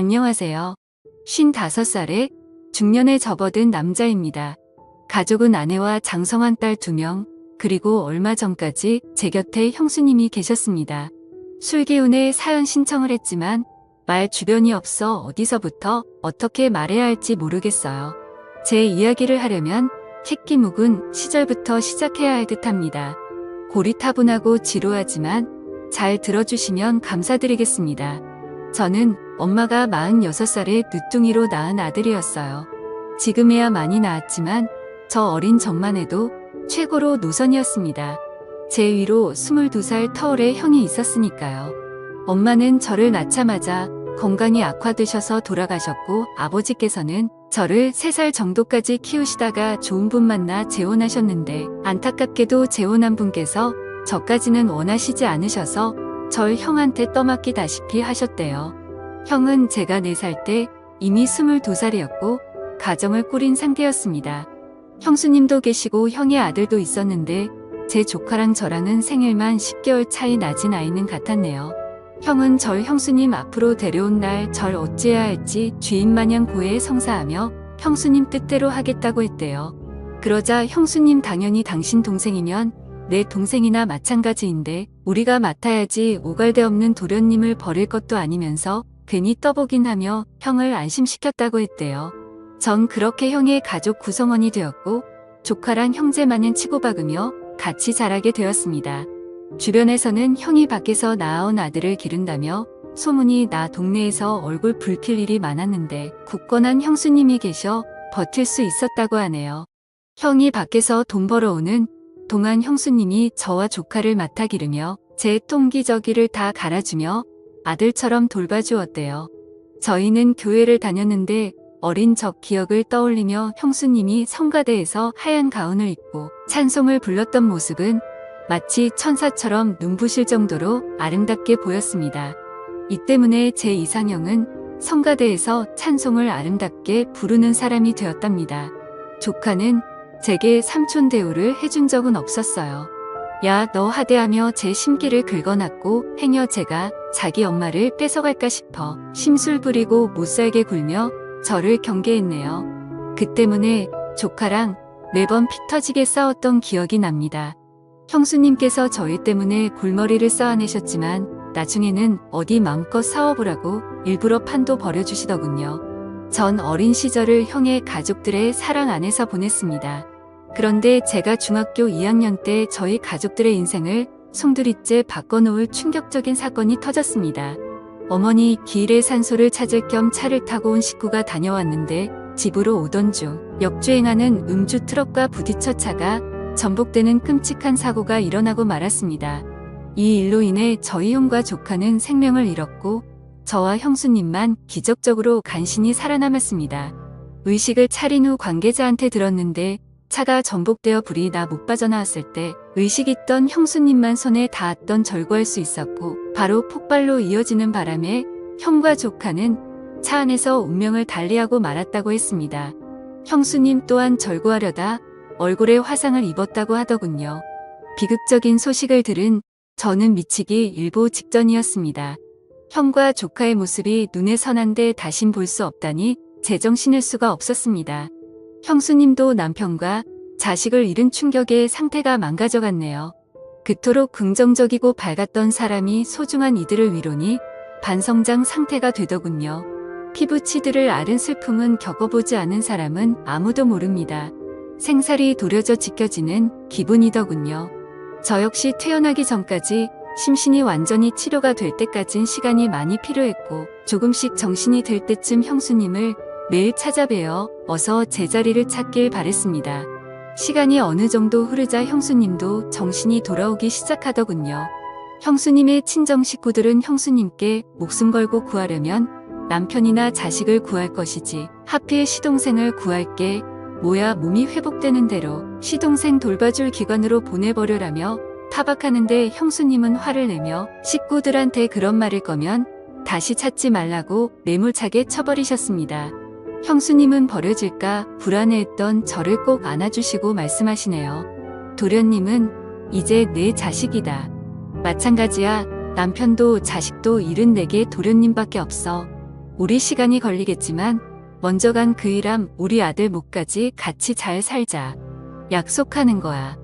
안녕하세요. 55살에 중년에 접어든 남자입니다. 가족은 아내와 장성한 딸 2명, 그리고 얼마 전까지 제 곁에 형수님이 계셨습니다. 술기운에 사연 신청을 했지만 말 주변이 없어 어디서부터 어떻게 말해야 할지 모르겠어요. 제 이야기를 하려면 새끼 묵은 시절부터 시작해야 할 듯합니다. 고리타분하고 지루하지만 잘 들어주시면 감사드리겠습니다. 저는 엄마가 46살에 늦둥이로 낳은 아들이었어요. 지금에야 많이 나았지만 저 어린 적만 해도 최고로 노선이었습니다. 제 위로 22살 터울의 형이 있었으니까요. 엄마는 저를 낳자마자 건강이 악화되셔서 돌아가셨고, 아버지께서는 저를 3살 정도까지 키우시다가 좋은 분 만나 재혼하셨는데, 안타깝게도 재혼한 분께서 저까지는 원하시지 않으셔서 절 형한테 떠맡기다시피 하셨대요. 형은 제가 4살 때 이미 22살이었고 가정을 꾸린 상태였습니다. 형수님도 계시고 형의 아들도 있었는데 제 조카랑 저랑은 생일만 10개월 차이 나진 아이는 같았네요. 형은 절 형수님 앞으로 데려온 날 절 어찌해야 할지 주인마냥 고해에 성사하며 형수님 뜻대로 하겠다고 했대요. 그러자 형수님 당연히 당신 동생이면 내 동생이나 마찬가지인데 우리가 맡아야지 오갈데없는 도련님을 버릴 것도 아니면서 괜히 떠보긴 하며 형을 안심시켰다고 했대요. 전 그렇게 형의 가족 구성원이 되었고 조카랑 형제 마냥 치고박으며 같이 자라게 되었습니다. 주변에서는 형이 밖에서 낳아온 아들을 기른다며 소문이 나 동네에서 얼굴 붉힐 일이 많았는데 굳건한 형수님이 계셔 버틸 수 있었다고 하네요. 형이 밖에서 돈 벌어오는 동안 형수님이 저와 조카를 맡아 기르며 제 통기저귀를 다 갈아주며 아들처럼 돌봐주었대요. 저희는 교회를 다녔는데 어린 적 기억을 떠올리며 형수님이 성가대에서 하얀 가운을 입고 찬송을 불렀던 모습은 마치 천사처럼 눈부실 정도로 아름답게 보였습니다. 이 때문에 제 이상형은 성가대에서 찬송을 아름답게 부르는 사람이 되었답니다. 조카는 제게 삼촌 대우를 해준 적은 없었어요. 야, 너 하대하며 제 심기를 긁어놨고 행여 제가 자기 엄마를 뺏어갈까 싶어 심술 부리고 못살게 굴며 저를 경계했네요. 그 때문에 조카랑 매번 피 터지게 싸웠던 기억이 납니다. 형수님께서 저희 때문에 골머리를 쌓아내셨지만 나중에는 어디 마음껏 싸워보라고 일부러 판도 벌여주시더군요. 전 어린 시절을 형의 가족들의 사랑 안에서 보냈습니다. 그런데 제가 중학교 2학년 때 저희 가족들의 인생을 송두리째 바꿔놓을 충격적인 사건이 터졌습니다. 어머니 기일의 산소를 찾을 겸 차를 타고 온 식구가 다녀왔는데 집으로 오던 중 역주행하는 음주 트럭과 부딪혀 차가 전복되는 끔찍한 사고가 일어나고 말았습니다. 이 일로 인해 저희 형과 조카는 생명을 잃었고 저와 형수님만 기적적으로 간신히 살아남았습니다. 의식을 차린 후 관계자한테 들었는데 차가 전복되어 불이 나 못 빠져나왔을 때 의식 있던 형수님만 손에 닿았던 절구할 수 있었고 바로 폭발로 이어지는 바람에 형과 조카는 차 안에서 운명을 달리하고 말았다고 했습니다. 형수님 또한 절구하려다 얼굴에 화상을 입었다고 하더군요. 비극적인 소식을 들은 저는 미치기 일보 직전이었습니다. 형과 조카의 모습이 눈에 선한데 다신 볼 수 없다니 제정신일 수가 없었습니다. 형수님도 남편과 자식을 잃은 충격에 상태가 망가져갔네요. 그토록 긍정적이고 밝았던 사람이 소중한 이들을 위로니 반성장 상태가 되더군요. 피부 치드를 앓은 슬픔은 겪어보지 않은 사람은 아무도 모릅니다. 생살이 도려져 지켜지는 기분이더군요. 저 역시 퇴원하기 전까지 심신이 완전히 치료가 될 때까진 시간이 많이 필요했고 조금씩 정신이 들 때쯤 형수님을 매일 찾아뵈어 어서 제자리를 찾길 바랬습니다. 시간이 어느 정도 흐르자 형수님도 정신이 돌아오기 시작하더군요. 형수님의 친정 식구들은 형수님께 목숨 걸고 구하려면 남편이나 자식을 구할 것이지 하필 시동생을 구할게 뭐야 몸이 회복되는 대로 시동생 돌봐줄 기관으로 보내버려라며 타박하는데 형수님은 화를 내며 식구들한테 그런 말일 거면 다시 찾지 말라고 매몰차게 쳐버리셨습니다. 형수님은 버려질까 불안해했던 저를 꼭 안아주시고 말씀하시네요. 도련님은 이제 내 자식이다. 마찬가지야. 남편도 자식도 잃은 내게 도련님밖에 없어. 우리 시간이 걸리겠지만 먼저 간 그 일함 우리 아들 목까지 같이 잘 살자. 약속하는 거야.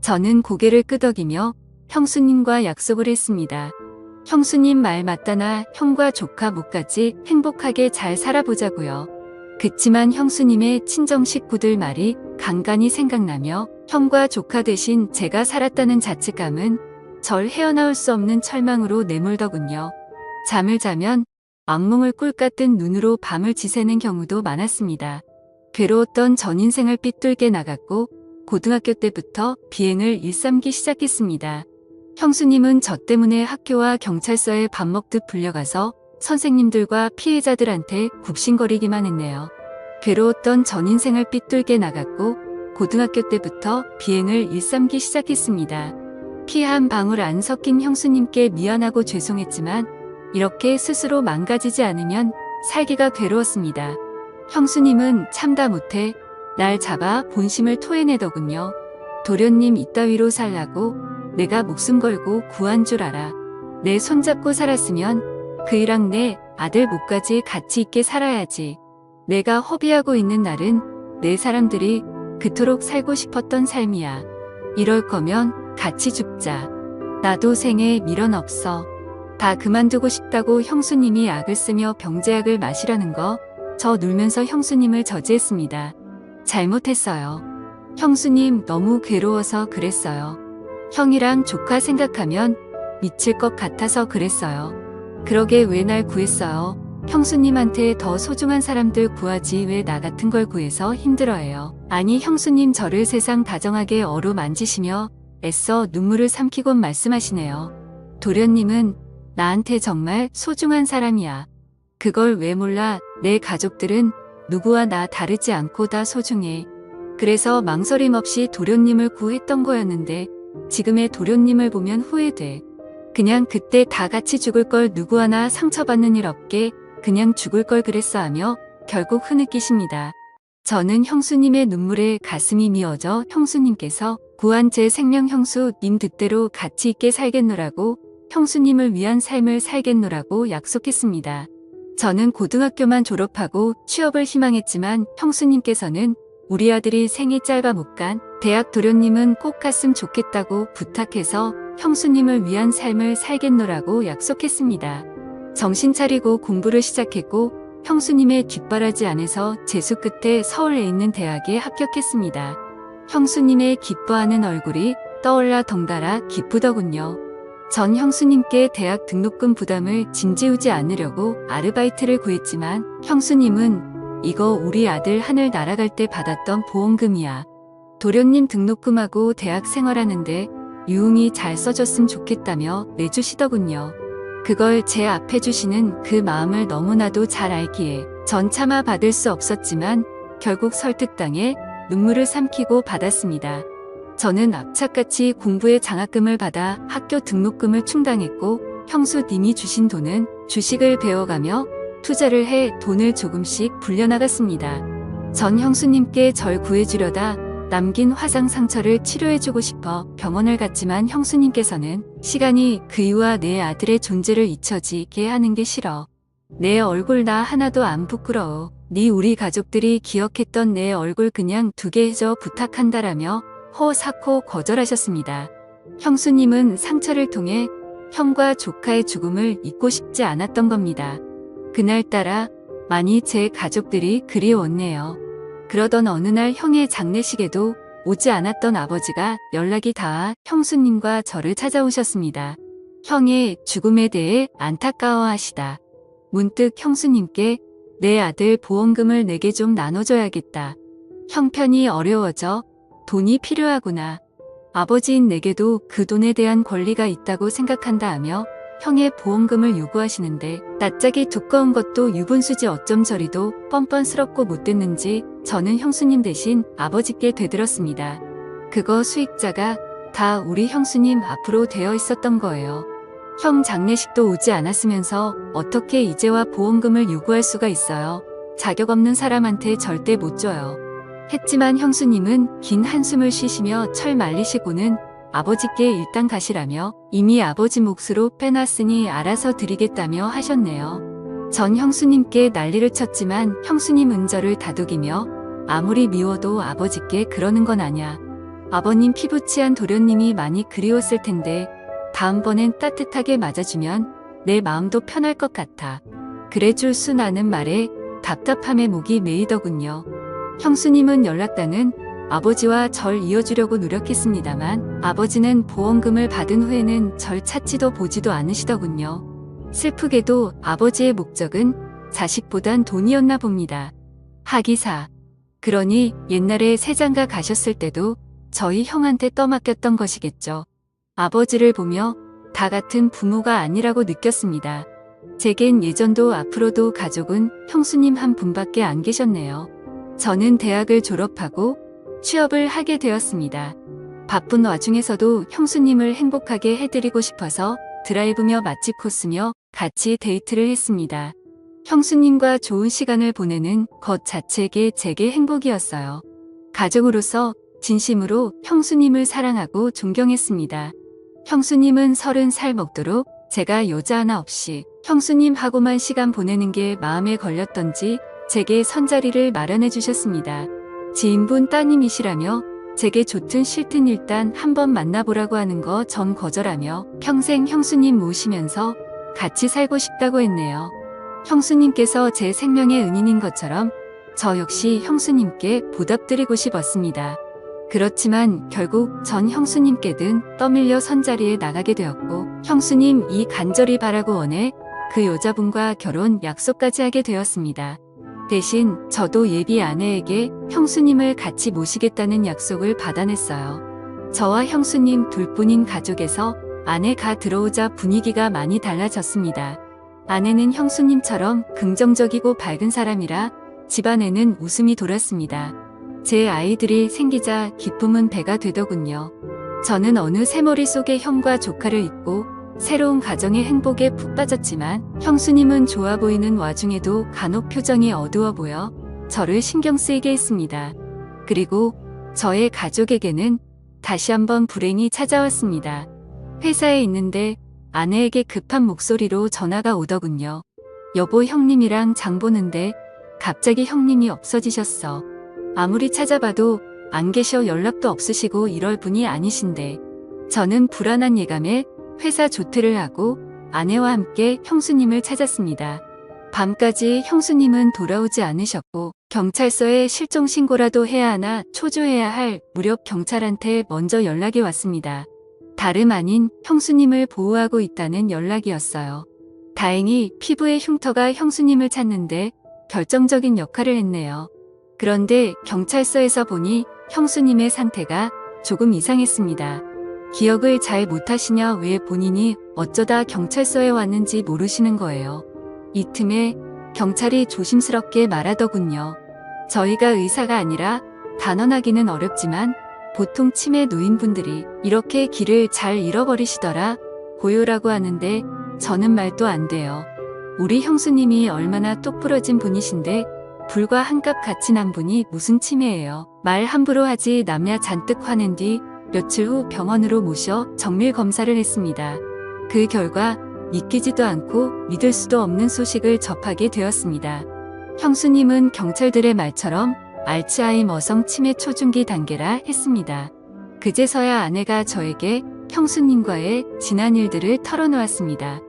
저는 고개를 끄덕이며 형수님과 약속을 했습니다. 형수님 말 맞다나 형과 조카 목까지 행복하게 잘 살아보자고요. 그치만 형수님의 친정 식구들 말이 간간히 생각나며 형과 조카 대신 제가 살았다는 자책감은 절 헤어나올 수 없는 철망으로 내몰더군요. 잠을 자면 악몽을 꿀 같은 눈으로 밤을 지새는 경우도 많았습니다. 괴로웠던 전 인생을 삐뚤게 나갔고 고등학교 때부터 비행을 일삼기 시작했습니다. 형수님은 저 때문에 학교와 경찰서에 밥 먹듯 불려가서 선생님들과 피해자들한테 굽신거리기만 했네요. 괴로웠던 전 인생을 삐뚤게 나갔고 고등학교 때부터 비행을 일삼기 시작했습니다. 피 한 방울 안 섞인 형수님께 미안하고 죄송했지만 이렇게 스스로 망가지지 않으면 살기가 괴로웠습니다. 형수님은 참다 못해 날 잡아 본심을 토해내더군요. 도련님 이따위로 살라고 내가 목숨 걸고 구한 줄 알아. 내 손잡고 살았으면 그이랑 내 아들 목까지 같이 있게 살아야지. 내가 허비하고 있는 날은 내 사람들이 그토록 살고 싶었던 삶이야. 이럴 거면 같이 죽자. 나도 생에 미련 없어. 다 그만두고 싶다고 형수님이 약을 쓰며 병제약을 마시려는 거 저 놀면서 형수님을 저지했습니다. 잘못했어요. 형수님 너무 괴로워서 그랬어요. 형이랑 조카 생각하면 미칠 것 같아서 그랬어요. 그러게 왜 날 구했어요. 형수님한테 더 소중한 사람들 구하지 왜 나 같은 걸 구해서 힘들어해요. 아니 형수님 저를 세상 다정하게 어루만지시며 애써 눈물을 삼키곤 말씀하시네요. 도련님은 나한테 정말 소중한 사람이야. 그걸 왜 몰라. 내 가족들은 누구와 나 다르지 않고 다 소중해. 그래서 망설임 없이 도련님을 구했던 거였는데 지금의 도련님을 보면 후회돼. 그냥 그때 다 같이 죽을 걸 누구 하나 상처받는 일 없게 그냥 죽을 걸 그랬어 하며 결국 흐느끼십니다. 저는 형수님의 눈물에 가슴이 미어져 형수님께서 구한 제 생명 형수님 뜻대로 같이 있게 살겠노라고 형수님을 위한 삶을 살겠노라고 약속했습니다. 저는 고등학교만 졸업하고 취업을 희망했지만 형수님께서는 우리 아들이 생이 짧아 못 간 대학 도련님은 꼭 갔으면 좋겠다고 부탁해서 형수님을 위한 삶을 살겠노라고 약속했습니다. 정신 차리고 공부를 시작했고 형수님의 뒷바라지 안에서 재수 끝에 서울에 있는 대학에 합격했습니다. 형수님의 기뻐하는 얼굴이 떠올라 덩달아 기쁘더군요. 전 형수님께 대학 등록금 부담을 짐지우지 않으려고 아르바이트를 구했지만 형수님은 이거 우리 아들 하늘 날아갈 때 받았던 보험금이야. 도련님 등록금하고 대학 생활하는데 유흥이 잘 써줬으면 좋겠다며 내주시더군요. 그걸 제 앞에 주시는 그 마음을 너무나도 잘 알기에 전 참아 받을 수 없었지만 결국 설득당해 눈물을 삼키고 받았습니다. 저는 악착같이 공부에 장학금을 받아 학교 등록금을 충당했고 형수님이 주신 돈은 주식을 배워가며 투자를 해 돈을 조금씩 불려나갔습니다. 전 형수님께 절 구해주려다 남긴 화상 상처를 치료해주고 싶어 병원을 갔지만 형수님께서는 시간이 그이와 내 아들의 존재를 잊혀지게 하는 게 싫어. 내 얼굴 나 하나도 안 부끄러워. 네 우리 가족들이 기억했던 내 얼굴 그냥 두게 해줘 부탁한다라며 호사코 거절하셨습니다. 형수님은 상처를 통해 형과 조카의 죽음을 잊고 싶지 않았던 겁니다. 그날따라 많이 제 가족들이 그리웠네요. 그러던 어느 날 형의 장례식에도 오지 않았던 아버지가 연락이 닿아 형수님과 저를 찾아오셨습니다. 형의 죽음에 대해 안타까워하시다. 문득 형수님께 내 아들 보험금을 내게 좀 나눠줘야겠다. 형편이 어려워져 돈이 필요하구나. 아버지인 내게도 그 돈에 대한 권리가 있다고 생각한다 하며 형의 보험금을 요구하시는데 낯짝이 두꺼운 것도 유분수지 어쩜 저리도 뻔뻔스럽고 못됐는지 저는 형수님 대신 아버지께 되들었습니다. 그거 수익자가 다 우리 형수님 앞으로 되어 있었던 거예요. 형 장례식도 오지 않았으면서 어떻게 이제와 보험금을 요구할 수가 있어요. 자격 없는 사람한테 절대 못 줘요. 했지만 형수님은 긴 한숨을 쉬시며 철 말리시고는 아버지께 일단 가시라며 이미 아버지 몫으로 빼놨으니 알아서 드리겠다며 하셨네요. 전 형수님께 난리를 쳤지만 형수님은 저를 다독이며 아무리 미워도 아버지께 그러는 건 아냐. 아버님 피부치한 도련님이 많이 그리웠을 텐데 다음번엔 따뜻하게 맞아주면 내 마음도 편할 것 같아. 그래 줄 순 아는 말에 답답함에 목이 메이더군요. 형수님은 연락단은 아버지와 절 이어주려고 노력했습니다만 아버지는 보험금을 받은 후에는 절 찾지도 보지도 않으시더군요. 슬프게도 아버지의 목적은 자식보단 돈이었나 봅니다. 하기사. 그러니 옛날에 세장가 가셨을 때도 저희 형한테 떠맡겼던 것이겠죠. 아버지를 보며 다 같은 부모가 아니라고 느꼈습니다. 제겐 예전도 앞으로도 가족은 형수님 한 분밖에 안 계셨네요. 저는 대학을 졸업하고 취업을 하게 되었습니다. 바쁜 와중에서도 형수님을 행복하게 해드리고 싶어서 드라이브며 맛집 코스며 같이 데이트를 했습니다. 형수님과 좋은 시간을 보내는 것 자체가 제게 행복이었어요. 가족으로서 진심으로 형수님을 사랑하고 존경했습니다. 형수님은 30살 먹도록 제가 여자 하나 없이 형수님하고만 시간 보내는 게 마음에 걸렸던지 제게 선자리를 마련해 주셨습니다. 지인분 따님이시라며 제게 좋든 싫든 일단 한번 만나보라고 하는 거 전 거절하며 평생 형수님 모시면서 같이 살고 싶다고 했네요. 형수님께서 제 생명의 은인인 것처럼 저 역시 형수님께 보답드리고 싶었습니다. 그렇지만 결국 전 형수님께든 떠밀려 선자리에 나가게 되었고 형수님 이 간절히 바라고 원해 그 여자분과 결혼 약속까지 하게 되었습니다. 대신 저도 예비 아내에게 형수님을 같이 모시겠다는 약속을 받아냈어요. 저와 형수님 둘뿐인 가족에서 아내가 들어오자 분위기가 많이 달라졌습니다. 아내는 형수님처럼 긍정적이고 밝은 사람이라 집안에는 웃음이 돌았습니다. 제 아이들이 생기자 기쁨은 배가 되더군요. 저는 어느새 머릿속에 형과 조카를 잊고 새로운 가정의 행복에 푹 빠졌지만 형수님은 좋아 보이는 와중에도 간혹 표정이 어두워 보여 저를 신경 쓰이게 했습니다. 그리고 저의 가족에게는 다시 한번 불행이 찾아왔습니다. 회사에 있는데 아내에게 급한 목소리로 전화가 오더군요. 여보 형님이랑 장 보는데 갑자기 형님이 없어지셨어. 아무리 찾아봐도 안 계셔 연락도 없으시고 이럴 분이 아니신데. 저는 불안한 예감에 회사 조퇴를 하고 아내와 함께 형수님을 찾았습니다. 밤까지 형수님은 돌아오지 않으셨고 경찰서에 실종 신고라도 해야 하나 초조해야 할 무렵 경찰한테 먼저 연락이 왔습니다. 다름 아닌 형수님을 보호하고 있다는 연락이었어요. 다행히 피부의 흉터가 형수님을 찾는데 결정적인 역할을 했네요. 그런데 경찰서에서 보니 형수님의 상태가 조금 이상했습니다. 기억을 잘 못하시냐 왜 본인이 어쩌다 경찰서에 왔는지 모르시는 거예요. 이 틈에 경찰이 조심스럽게 말하더군요. 저희가 의사가 아니라 단언하기는 어렵지만 보통 치매 노인분들이 이렇게 길을 잘 잃어버리시더라 고요라고 하는데 저는 말도 안 돼요. 우리 형수님이 얼마나 똑부러진 분이신데 불과 한값 같이 난 분이 무슨 치매예요. 말 함부로 하지 남야 잔뜩 화낸 뒤 며칠 후 병원으로 모셔 정밀 검사를 했습니다. 그 결과 믿기지도 않고 믿을 수도 없는 소식을 접하게 되었습니다. 형수님은 경찰들의 말처럼 알츠하이머성 치매 초중기 단계라 했습니다. 그제서야 아내가 저에게 형수님과의 지난 일들을 털어놓았습니다.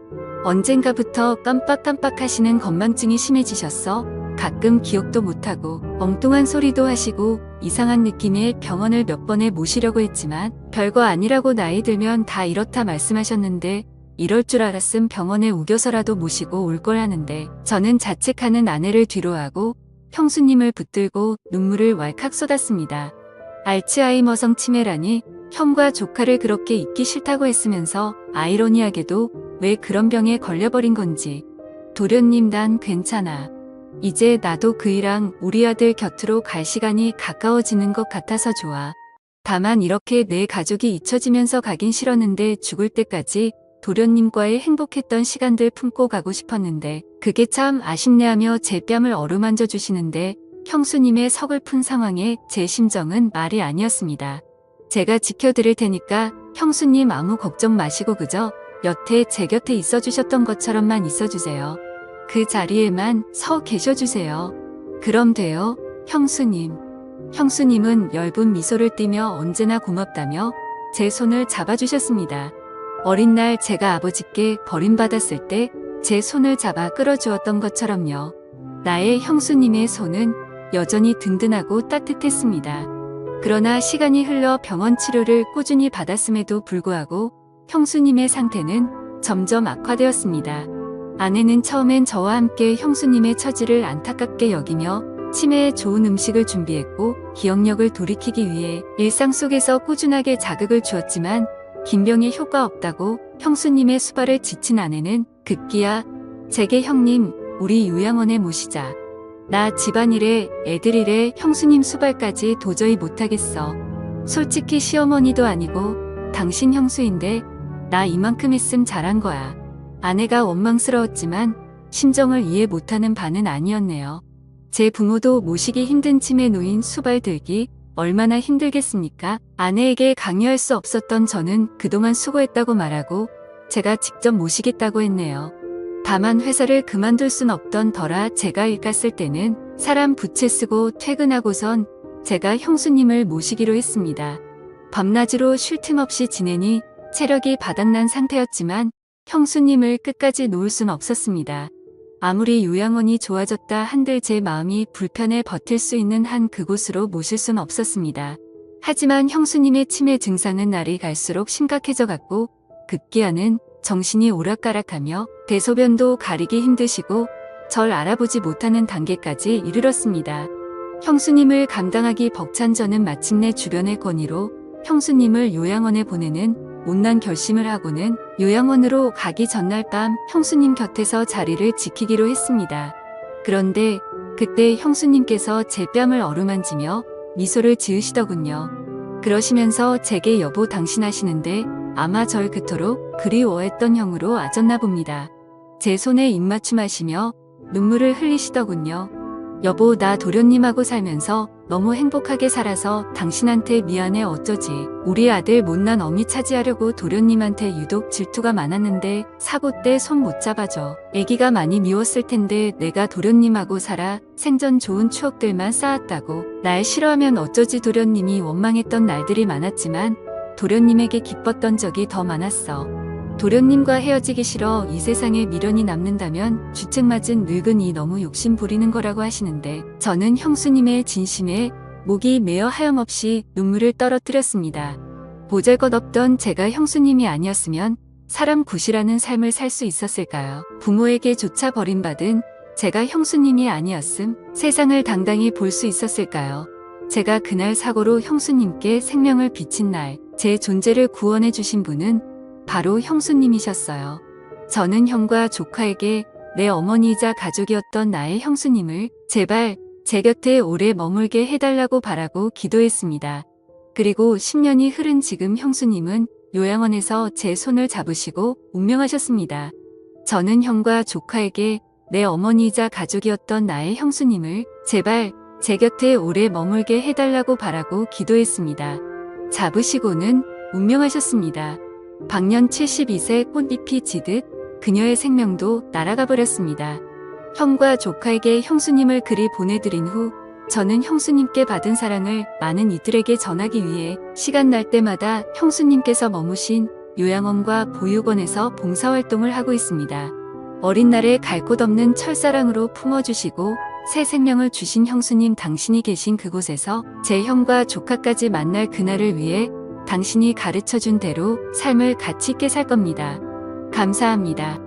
언젠가부터 깜빡깜빡하시는 건망증이 심해지셨어 가끔 기억도 못하고 엉뚱한 소리도 하시고 이상한 느낌에 병원을 몇 번에 모시려고 했지만 별거 아니라고 나이 들면 다 이렇다 말씀하셨는데 이럴 줄 알았음 병원에 우겨서라도 모시고 올 걸 하는데 저는 자책하는 아내를 뒤로하고 형수님을 붙들고 눈물을 왈칵 쏟았습니다. 알츠하이머성 치매라니 형과 조카를 그렇게 잊기 싫다고 했으면서 아이러니하게도 왜 그런 병에 걸려버린 건지. 도련님 난 괜찮아. 이제 나도 그이랑 우리 아들 곁으로 갈 시간이 가까워지는 것 같아서 좋아. 다만 이렇게 내 가족이 잊혀지면서 가긴 싫었는데 죽을 때까지 도련님과의 행복했던 시간들 품고 가고 싶었는데 그게 참 아쉽네 하며 제 뺨을 어루만져 주시는데 형수님의 서글픈 상황에 제 심정은 말이 아니었습니다. 제가 지켜드릴 테니까 형수님 아무 걱정 마시고 그저 여태 제 곁에 있어주셨던 것처럼만 있어주세요. 그 자리에만 서 계셔주세요. 그럼 돼요, 형수님. 형수님은 엷은 미소를 띠며 언제나 고맙다며 제 손을 잡아주셨습니다. 어린 날 제가 아버지께 버림받았을 때 제 손을 잡아 끌어주었던 것처럼요. 나의 형수님의 손은 여전히 든든하고 따뜻했습니다. 그러나 시간이 흘러 병원 치료를 꾸준히 받았음에도 불구하고 형수님의 상태는 점점 악화되었습니다. 아내는 처음엔 저와 함께 형수님의 처지를 안타깝게 여기며 치매에 좋은 음식을 준비했고 기억력을 돌이키기 위해 일상 속에서 꾸준하게 자극을 주었지만 긴병에 효과 없다고 형수님의 수발에 지친 아내는 급기야 제게 형님 우리 요양원에 모시자. 나 집안일에 애들일에 형수님 수발까지 도저히 못하겠어. 솔직히 시어머니도 아니고 당신 형수인데 나 이만큼 했음 잘한 거야. 아내가 원망스러웠지만 심정을 이해 못하는 바는 아니었네요. 제 부모도 모시기 힘든 치매 노인 수발 들기 얼마나 힘들겠습니까? 아내에게 강요할 수 없었던 저는 그동안 수고했다고 말하고 제가 직접 모시겠다고 했네요. 다만 회사를 그만둘 순 없던 터라 제가 일 갔을 때는 사람 부채 쓰고 퇴근하고선 제가 형수님을 모시기로 했습니다. 밤낮으로 쉴 틈 없이 지내니 체력이 바닥난 상태였지만 형수님을 끝까지 놓을 순 없었습니다. 아무리 요양원이 좋아졌다 한들 제 마음이 불편해 버틸 수 있는 한 그곳으로 모실 순 없었습니다. 하지만 형수님의 치매 증상은 날이 갈수록 심각해져 갔고 급기야는 정신이 오락가락하며 대소변도 가리기 힘드시고 절 알아보지 못하는 단계까지 이르렀습니다. 형수님을 감당하기 벅찬 저는 마침내 주변의 건의로 형수님을 요양원에 보내는 못난 결심을 하고는 요양원으로 가기 전날 밤 형수님 곁에서 자리를 지키기로 했습니다. 그런데 그때 형수님께서 제 뺨을 어루만지며 미소를 지으시더군요. 그러시면서 제게 여보 당신 하시는데 아마 절 그토록 그리워했던 형으로 아졌나 봅니다. 제 손에 입맞춤하시며 눈물을 흘리시더군요. 여보 나 도련님하고 살면서 너무 행복하게 살아서 당신한테 미안해 어쩌지. 우리 아들 못난 어미 차지하려고 도련님한테 유독 질투가 많았는데 사고 때 손 못 잡아줘. 애기가 많이 미웠을 텐데 내가 도련님하고 살아 생전 좋은 추억들만 쌓았다고. 날 싫어하면 어쩌지. 도련님이 원망했던 날들이 많았지만 도련님에게 기뻤던 적이 더 많았어. 도련님과 헤어지기 싫어 이 세상에 미련이 남는다면 주책맞은 늙은이 너무 욕심 부리는 거라고 하시는데 저는 형수님의 진심에 목이 메어 하염없이 눈물을 떨어뜨렸습니다. 보잘것없던 제가 형수님이 아니었으면 사람 굿이라는 삶을 살 수 있었을까요? 부모에게조차 버림받은 제가 형수님이 아니었음 세상을 당당히 볼 수 있었을까요? 제가 그날 사고로 형수님께 생명을 비친 날 제 존재를 구원해 주신 분은 바로 형수님이셨어요. 저는 형과 조카에게 내 어머니이자 가족이었던 나의 형수님을 제발 제 곁에 오래 머물게 해달라고 바라고 기도했습니다. 그리고 10년이 흐른 지금 형수님은 요양원에서 제 손을 잡으시고 운명하셨습니다. 저는 형과 조카에게 내 어머니이자 가족이었던 나의 형수님을 제발 제 곁에 오래 머물게 해달라고 바라고 기도했습니다. 잡으시고는 운명하셨습니다. 방년 72세 꽃잎이 지듯 그녀의 생명도 날아가 버렸습니다. 형과 조카에게 형수님을 그리 보내드린 후 저는 형수님께 받은 사랑을 많은 이들에게 전하기 위해 시간 날 때마다 형수님께서 머무신 요양원과 보육원에서 봉사활동을 하고 있습니다. 어린 날에 갈 곳 없는 철사랑으로 품어주시고 새 생명을 주신 형수님 당신이 계신 그곳에서 제 형과 조카까지 만날 그날을 위해 당신이 가르쳐준 대로 삶을 가치 있게 살 겁니다. 감사합니다.